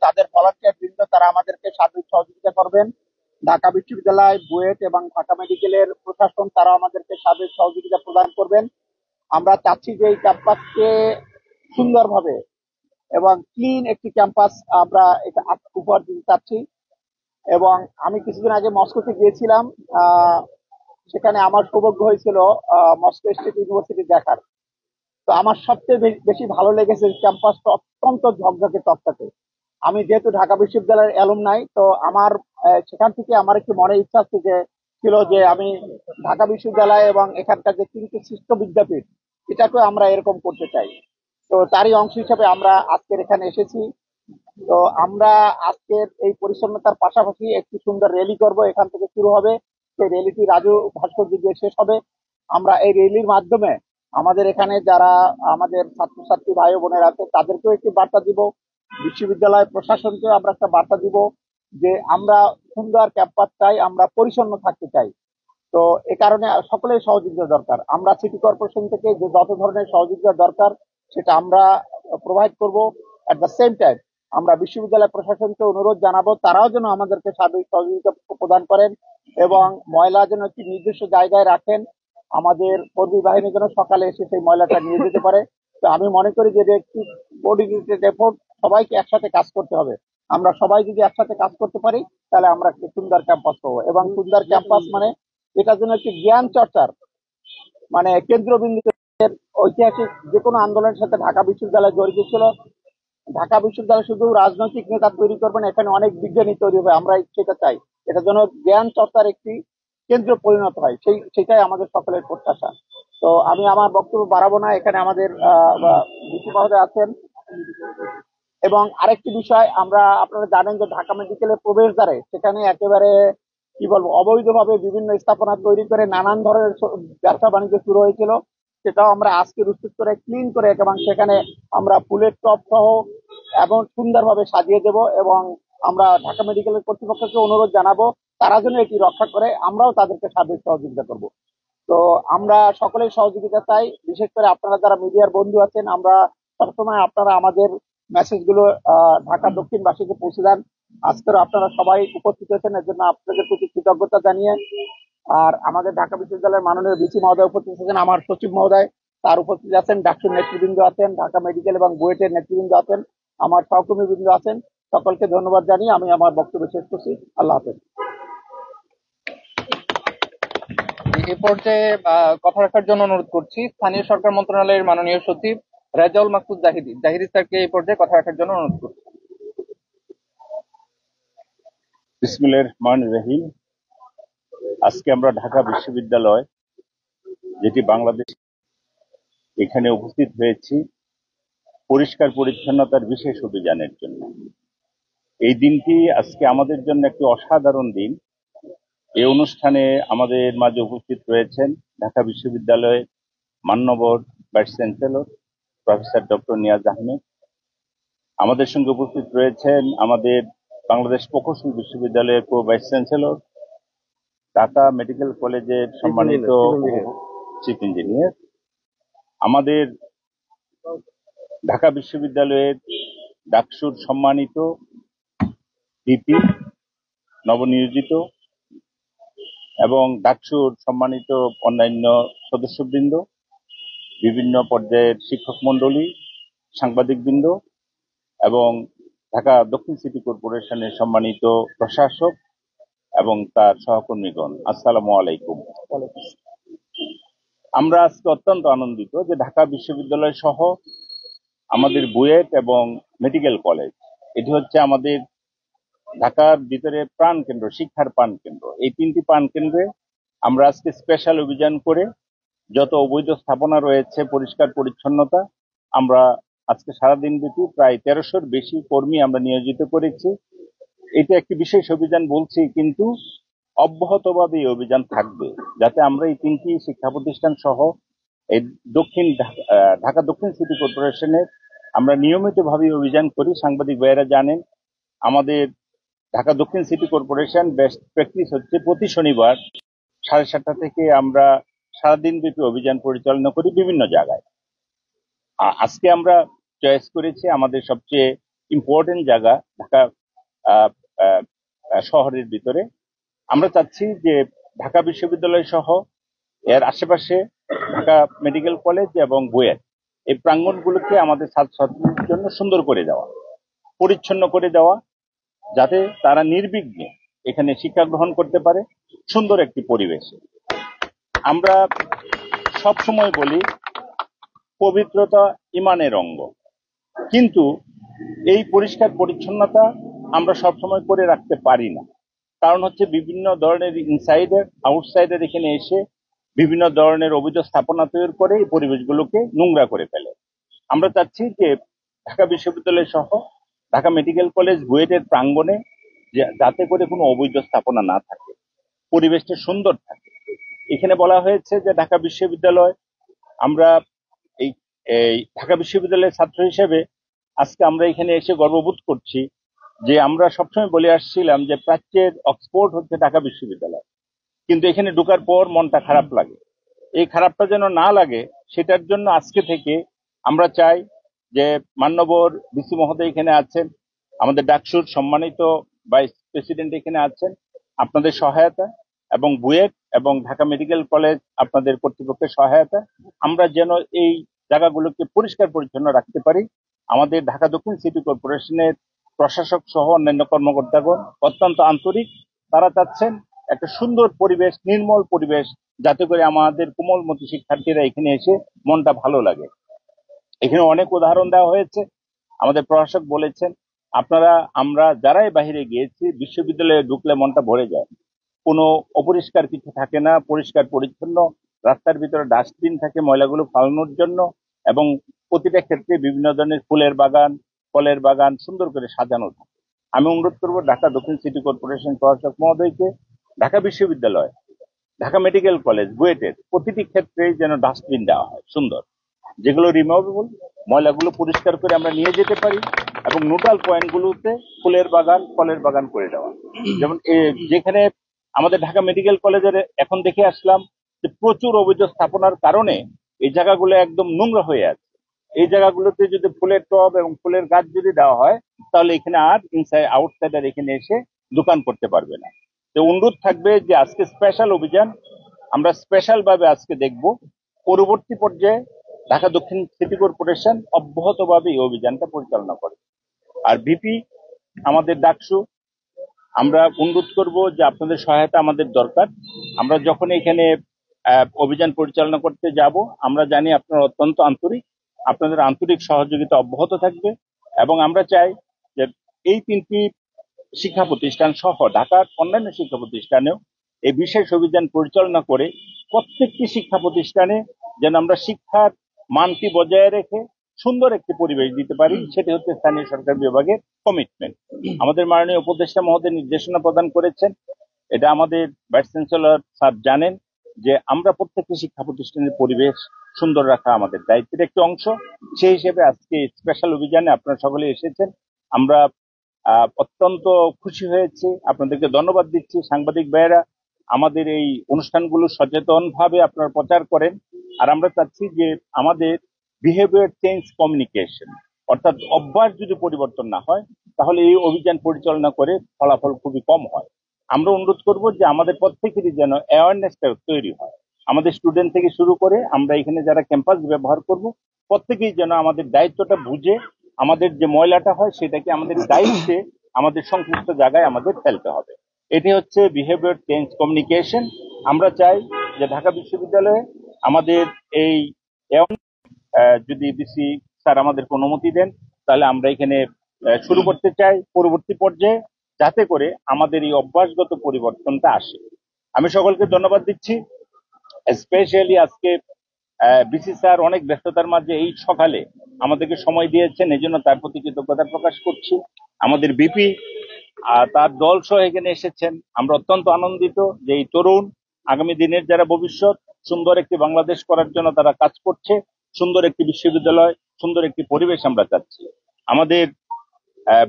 তাদের ভলান্টিয়ার বৃন্দ তারা আমাদেরকে সার্বিক সহযোগিতা করবেন। ঢাকা বিশ্ববিদ্যালয়, বুয়েট এবং ঢাকা মেডিকেলের প্রশাসন তারা আমাদেরকে সার্বিক সহযোগিতা প্রদান করবেন। আমরা চাচ্ছি যে এই ক্যাম্পাসকে সুন্দরভাবে এবং ক্লিন একটি ক্যাম্পাস আমরা এটা উপহার দিতে চাচ্ছি। এবং আমি কিছুদিন আগে মস্কোতে গিয়েছিলাম। আহ সেখানে আমার সৌভাগ্য হয়েছিল মস্কো স্টেট ইউনিভার্সিটি দেখার। তো আমার সবচেয়ে বেশি ভালো লেগেছে ক্যাম্পাসটা অত্যন্ত ঝকঝকে চকচকে। আমি যেহেতু ঢাকা বিশ্ববিদ্যালয়ের অ্যালুমনাই, তো আমার সেখান থেকে আমার একটু মনে ইচ্ছা ছিল যে আমি ঢাকা বিশ্ববিদ্যালয় এবং এখানকার যে তিনটি শীর্ষ বিদ্যাপীঠ এটাকে আমরা এরকম করতে চাই। তো তারই অংশ হিসেবে আমরা আজকের এখানে এসেছি। তো আমরা আজকের এই পরিচ্ছন্নতার পাশাপাশি একটি সুন্দর র্যালি করব, এখান থেকে শুরু হবে, সেই র্যালিটি রাজু ভাস্কর্য দিয়ে শেষ হবে। আমরা এই র্যালির মাধ্যমে আমাদের এখানে যারা আমাদের ছাত্রছাত্রী ভাই বোনের আছে তাদেরকেও একটি বার্তা দিব, বিশ্ববিদ্যালয় প্রশাসনকেও আমরা একটা বার্তা দিব যে আমরা সুন্দর ক্যাম্পাস চাই, আমরা পরিচ্ছন্ন থাকতে চাই। তো এ কারণে সকলের সহযোগিতা দরকার। আমরা সিটি কর্পোরেশন থেকে যে যত ধরনের সহযোগিতা দরকার সেটা আমরা প্রোভাইড করব। এট দ্য সেম টাইম আমরা বিশ্ববিদ্যালয় প্রশাসনকে অনুরোধ জানাবো তারাও যেন আমাদেরকে সার্বিক সহযোগিতা প্রদান করেন এবং ময়লা যেন একটি নির্দিষ্ট জায়গায় রাখেন। আমাদের কর্মী বাহিনী যেন সকালে এসে সেই ময়লাটা নিয়ে যেতে পারে। তো আমি মনে করি যে এটা একটি কোঅর্ডিনেটেড এফোর্ট, সবাইকে একসাথে কাজ করতে হবে। আমরা সবাই যদি একসাথে কাজ করতে পারি তাহলে আমরা একটি সুন্দর ক্যাম্পাস পাবো। এবং সুন্দর ক্যাম্পাস মানে এটার জন্য একটি জ্ঞান চর্চার কেন্দ্রবিন্দু। ঐতিহাসিক যে কোনো আন্দোলনের সাথে ঢাকা বিশ্ববিদ্যালয় জড়িত ছিল। ঢাকা বিশ্ববিদ্যালয় শুধু রাজনৈতিক নেতা তৈরি করবেন, এখানে অনেক বিজ্ঞানী তৈরি হবে, আমরা সেটা চাই। এটার জন্য জ্ঞান চর্চার একটি কেন্দ্র পরিণত হয়, সেটাই আমাদের সকলের প্রত্যাশা। তো আমি আমার বক্তব্য বাড়াবো না, এখানে আমাদের ভিসি মহোদয় আছেন। এবং আরেকটি বিষয়, আপনারা জানেন যে ঢাকা মেডিকেলের প্রবেশদ্বারে সেখানে একেবারে কি বলবো অবৈধভাবে বিভিন্ন স্থাপনা তৈরি করে নানান ধরনের ব্যবসা বাণিজ্য শুরু হয়েছিল। সেটাও আমরা আজকে রুস্তুত করে ক্লিন করে এবং সেখানে আমরা ফুলের টপ সহ এবং সুন্দরভাবে সাজিয়ে দেব। এবং আমরা ঢাকা মেডিকেলের কর্তৃপক্ষকে অনুরোধ জানাবো তারা যেন এটি রক্ষা করে, আমরাও তাদেরকে সার্বিক সহযোগিতা করব। তো আমরা সকলেই সহযোগিতা চাই, বিশেষ করে আপনারা যারা মিডিয়ার বন্ধু আছেন। আমরা সবসময় আপনারা আমাদের মেসেজ গুলো ঢাকা দক্ষিণবাসীকে পৌঁছে দেন। আজকের আপনারা সবাই উপস্থিত হয়েছেন, এর জন্য আপনাদের প্রতি কৃতজ্ঞতা জানিয়ে, আর আমাদের ঢাকা বিশ্ববিদ্যালয়ের মাননীয় ভিসি মহোদয় উপস্থিত আছেন, আমার সচিব মহোদয় তার উপস্থিত আছেন, ডাক্তার নেতৃবৃন্দ আছেন, ঢাকা মেডিকেল এবং বুয়েটের নেতৃবৃন্দ আছেন, আমার সহকর্মী বৃন্দ আছেন। সকলকে ধন্যবাদ জানিয়ে আমি আমার বক্তব্য শেষ করছি। আল্লাহ হাফেজ। এ পর্যায়ে কথা রাখার জন্য অনুরোধ করছি স্থানীয় সরকার মন্ত্রণালয়ের মাননীয় সচিব রেজাউল মাকসুদ জাহিদি স্যারকে এই পর্যায়ে কথা রাখার জন্য অনুরোধ করছি। বিসমিল্লাহির রহমানির রহিম। আজকে আমরা ঢাকা বিশ্ববিদ্যালয়, যেটি বাংলাদেশ, এখানে উপস্থিত হয়েছি পরিষ্কার পরিচ্ছন্নতার বিশেষ অভিযানের জন্য। এই দিনটি আজকে আমাদের জন্য একটি অসাধারণ দিন। এই অনুষ্ঠানে আমাদের মাঝে উপস্থিত রয়েছেন ঢাকা বিশ্ববিদ্যালয়ের মাননীয় vice chancellor professor doctor Niaz Ahmed. আমাদের সঙ্গে উপস্থিত রয়েছেন আমাদের বাংলাদেশ প্রকৌশল বিশ্ববিদ্যালয়ের pro vice chancellor, Dhaka medical কলেজের সম্মানিত চিফ ইঞ্জিনিয়ার, আমাদের ঢাকা বিশ্ববিদ্যালয়ের ডাকসুর সম্মানিত ভিপি নবনিয়োজিত এবং ডাকসুর সম্মানিত অন্যান্য সদস্যবৃন্দ, বিভিন্ন পর্যায়ের শিক্ষক মন্ডলী, সাংবাদিকবৃন্দ এবং ঢাকা দক্ষিণ সিটি কর্পোরেশনের সম্মানিত প্রশাসক এবং তার সহকর্মীগণ, আসসালামু আলাইকুম। আমরা আজকে অত্যন্ত আনন্দিত যে ঢাকা বিশ্ববিদ্যালয় সহ আমাদের বুয়েট এবং মেডিকেল কলেজ, এটি হচ্ছে আমাদের ঢাকার ভিতরে প্রাণকেন্দ্র, শিক্ষার প্রাণকেন্দ্র। এই তিনটি প্রাণকেন্দ্রে আমরা আজকে স্পেশাল অভিযান করে যত অবৈধ স্থাপনা রয়েছে পরিষ্কার পরিচ্ছন্নতা, আমরা আজকে সারাদিন ব্যাপী প্রায় 1300-র বেশি কর্মী আমরা নিয়োজিত করেছি। এটা একটি বিশেষ অভিযান বলছি, কিন্তু অব্যাহতভাবে এই অভিযান থাকবে, যাতে আমরা এই তিনটি শিক্ষা প্রতিষ্ঠান সহ এই ঢাকা দক্ষিণ সিটি কর্পোরেশনের আমরা নিয়মিতভাবে অভিযান করি। সাংবাদিক ভাইয়েরা জানেন আমাদের ঢাকা দক্ষিণ সিটি কর্পোরেশন বেস্ট প্র্যাকটিস হচ্ছে প্রতি শনিবার 7:30 থেকে আমরা সারাদিন ব্যাপী অভিযান পরিচালনা করি বিভিন্ন জায়গায়। আজকে আমরা চয়েস করেছি আমাদের সবচেয়ে ইম্পর্টেন্ট জায়গা ঢাকা আহ, আহ, শহরের ভিতরে। আমরা চাচ্ছি যে ঢাকা বিশ্ববিদ্যালয় সহ এর আশেপাশে ঢাকা মেডিকেল কলেজ এবং বুয়েট এই প্রাঙ্গণগুলোকে আমাদের ছাত্রছাত্রীদের জন্য সুন্দর করে দেওয়া, পরিচ্ছন্ন করে দেওয়া, যাতে তারা নির্বিঘ্নে এখানে শিক্ষা গ্রহণ করতে পারে সুন্দর একটি পরিবেশে। আমরা সব সময় বলি পবিত্রতা ইমানের অঙ্গ, কিন্তু এই পরিষ্কার পরিচ্ছন্নতা আমরা সবসময় করে রাখতে পারি না। কারণ হচ্ছে বিভিন্ন ধরনের ইনসাইডার আউটসাইডার এখানে এসে বিভিন্ন ধরনের অবৈধ স্থাপনা তৈরি করে এই পরিবেশগুলোকে নোংরা করে ফেলে। আমরা চাচ্ছি যে ঢাকা বিশ্ববিদ্যালয় সহ ঢাকা মেডিকেল কলেজ বুয়েটের প্রাঙ্গণে যাতে করে কোনো অবৈধ স্থাপনা না থাকে, পরিবেশটা সুন্দর থাকে। এখানে বলা হয়েছে যে ঢাকা বিশ্ববিদ্যালয়, আমরা এই এই ঢাকা বিশ্ববিদ্যালয়ের ছাত্র হিসেবে আজকে আমরা এখানে এসে গর্ববোধ করছি যে আমরা সবসময় বলে আসছিলাম যে প্রাচ্যের অক্সফোর্ড হচ্ছে ঢাকা বিশ্ববিদ্যালয়, কিন্তু এখানে ঢোকার পর মনটা খারাপ লাগে। এই খারাপটা যেন না লাগে সেটার জন্য আজকে থেকে আমরা চাই যে মাননীয় ভিসি মহোদয় এখানে আছেন, আমাদের ডাকসুর সম্মানিত ভাইস প্রেসিডেন্ট এখানে আছেন, আপনাদের সহায়তা এবং বুয়েট এবং ঢাকা মেডিকেল কলেজ আপনাদের কর্তৃপক্ষের সহায়তা আমরা যেন এই জায়গাগুলোকে পরিষ্কার পরিচ্ছন্ন রাখতে পারি। আমাদের ঢাকা দক্ষিণ সিটি কর্পোরেশনের প্রশাসক সহ অন্যান্য কর্মকর্তাগণ অত্যন্ত আন্তরিক। তারা চাচ্ছেন একটা সুন্দর পরিবেশ, নির্মল পরিবেশ, যাতে করে আমাদের কোমলমতি শিক্ষার্থীরা এখানে এসে মনটা ভালো লাগে। এখানে অনেক উদাহরণ দেওয়া হয়েছে, আমাদের প্রশাসক বলেছেন আপনারা আমরা যারাই বাহিরে গিয়েছি বিশ্ববিদ্যালয়ে ঢুকলে মনটা ভরে যায়, কোনো অপরিষ্কার কিছু থাকে না, পরিষ্কার পরিচ্ছন্ন, রাস্তার ভিতরে ডাস্টবিন থাকে ময়লাগুলো ফালানোর জন্য, এবং প্রতিটা ক্ষেত্রে বিভিন্ন ধরনের ফুলের বাগান, ফলের বাগান সুন্দর করে সাজানো থাকে। আমি অনুরোধ করবো ঢাকা দক্ষিণ সিটি কর্পোরেশন প্রশাসক মহোদয়কে ঢাকা বিশ্ববিদ্যালয়, ঢাকা মেডিকেল কলেজ, বুয়েটের প্রতিটি ক্ষেত্রে যেন ডাস্টবিন দেওয়া হয় সুন্দর, যেগুলো রিমুভেবল, ময়লাগুলো পরিষ্কার করে আমরা নিয়ে যেতে পারি, এবং নোটাল পয়েন্টগুলোতে ফুলের বাগান, ফলের বাগান করে দেওয়া। যেমন যেখানে আমাদের ঢাকা মেডিকেল কলেজের এখন দেখে আসলাম যে প্রচুর অবৈধ স্থাপনার কারণে এই জায়গাগুলো একদম নোংরা হয়ে আছে। এই জায়গাগুলোতে যদি ফুলের টব এবং ফুলের গাছ যদি দেওয়া হয় তাহলে এখানে আর ইনসাইড আউটসাইডার এখানে এসে দোকান করতে পারবে না। তো অনুরোধ থাকবে যে আজকে স্পেশাল অভিযান আমরা স্পেশাল ভাবে আজকে দেখব, পরবর্তী পর্যায়ে ঢাকা দক্ষিণ সিটি কর্পোরেশন অব্যাহতভাবে এই অভিযানটা পরিচালনা করে। আর ভিপি আমাদের ডাকসু, আমরা অনুরোধ করব যে আপনাদের সহায়তা আমাদের দরকার। আমরা যখন এখানে অভিযান পরিচালনা করতে যাব, আমরা জানি আপনারা অত্যন্ত আন্তরিক, আপনাদের আন্তরিক সহযোগিতা অব্যাহত থাকবে, এবং আমরা চাই যে এই তিনটি শিক্ষা প্রতিষ্ঠান সহ ঢাকার অন্যান্য শিক্ষা প্রতিষ্ঠানেও এই বিশেষ অভিযান পরিচালনা করে প্রত্যেকটি শিক্ষা প্রতিষ্ঠানে যেন আমরা শিক্ষার মানটি বজায় রেখে সুন্দর একটি পরিবেশ দিতে পারি, সেটি হচ্ছে স্থানীয় সরকার বিভাগের কমিটমেন্ট। আমাদের মাননীয় উপদেষ্টা মহোদয় নির্দেশনা প্রদান করেছেন, এটা আমাদের ভাইস চ্যান্সেলর স্যার জানেন যে আমরা প্রত্যেকটি শিক্ষা প্রতিষ্ঠানের পরিবেশ সুন্দর রাখা আমাদের দায়িত্বের একটি অংশ। সেই হিসেবে আজকে স্পেশাল অভিযানে আপনারা সকলে এসেছেন, আমরা অত্যন্ত খুশি হয়েছি, আপনাদেরকে ধন্যবাদ দিচ্ছি। সাংবাদিক ভাইয়েরা আমাদের এই অনুষ্ঠানগুলো সচেতন ভাবে আপনারা প্রচার করেন, আর আমরা চাচ্ছি যে আমাদের বিহেভিয়ার চেঞ্জ কমিউনিকেশন, অর্থাৎ অভ্যাস যদি পরিবর্তন না হয় তাহলে এই অভিযান পরিচালনা করে ফলাফল খুবই কম হয়। আমরা অনুরোধ করব যে আমাদের প্রত্যেকেরই যেন অ্যাওয়ারনেসটা তৈরি হয়, আমাদের স্টুডেন্ট থেকে শুরু করে আমরা এখানে যারা ক্যাম্পাস ব্যবহার করব প্রত্যেকেই যেন আমাদের দায়িত্বটা বুঝে আমাদের যে ময়লাটা হয় সেটাকে আমাদের দায়িত্বে আমাদের সংশ্লিষ্ট জায়গায় আমাদের ফেলতে হবে। এটি হচ্ছে বিহেভিয়ার চেঞ্জ কমিউনিকেশন। আমরা চাই যে ঢাকা বিশ্ববিদ্যালয়ে আমাদের এই যদি বিসি স্যার আমাদেরকে অনুমতি দেন তাহলে আমরা এখানে শুরু করতে চাই পরবর্তী পর্যায়ে, যাতে করে আমাদের এই অভ্যাসগত পরিবর্তনটা আসে। আমি সকলকে ধন্যবাদ দিচ্ছি, স্পেশালি আজকে বিসি স্যার অনেক ব্যস্ততার মাঝে এই সকালে আমাদেরকে সময় দিয়েছেন, এই জন্য তার প্রতি কৃতজ্ঞতা প্রকাশ করছি। আমাদের বিপি তার দল সহ এখানে এসেছেন, আমরা অত্যন্ত আনন্দিত যে এই তরুণ আগামী দিনের যারা ভবিষ্যৎ সুন্দর একটি বাংলাদেশ করার জন্য তারা কাজ করছে, সুন্দর একটি বিশ্ববিদ্যালয়, সুন্দর একটি পরিবেশ আমরা চাচ্ছি। আমাদের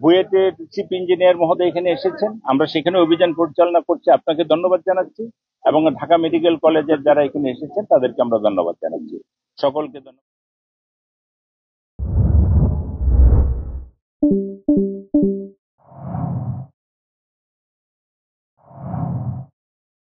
বুয়েটের চিফ ইঞ্জিনিয়ার মহোদয় এখানে এসেছেন, আমরা সেখানে অভিযান পরিচালনা করছি, আপনাকে ধন্যবাদ জানাচ্ছি, এবং ঢাকা মেডিকেল কলেজের যারা এখানে এসেছেন তাদেরকে আমরা ধন্যবাদ জানাচ্ছি। সকলকে ধন্যবাদ।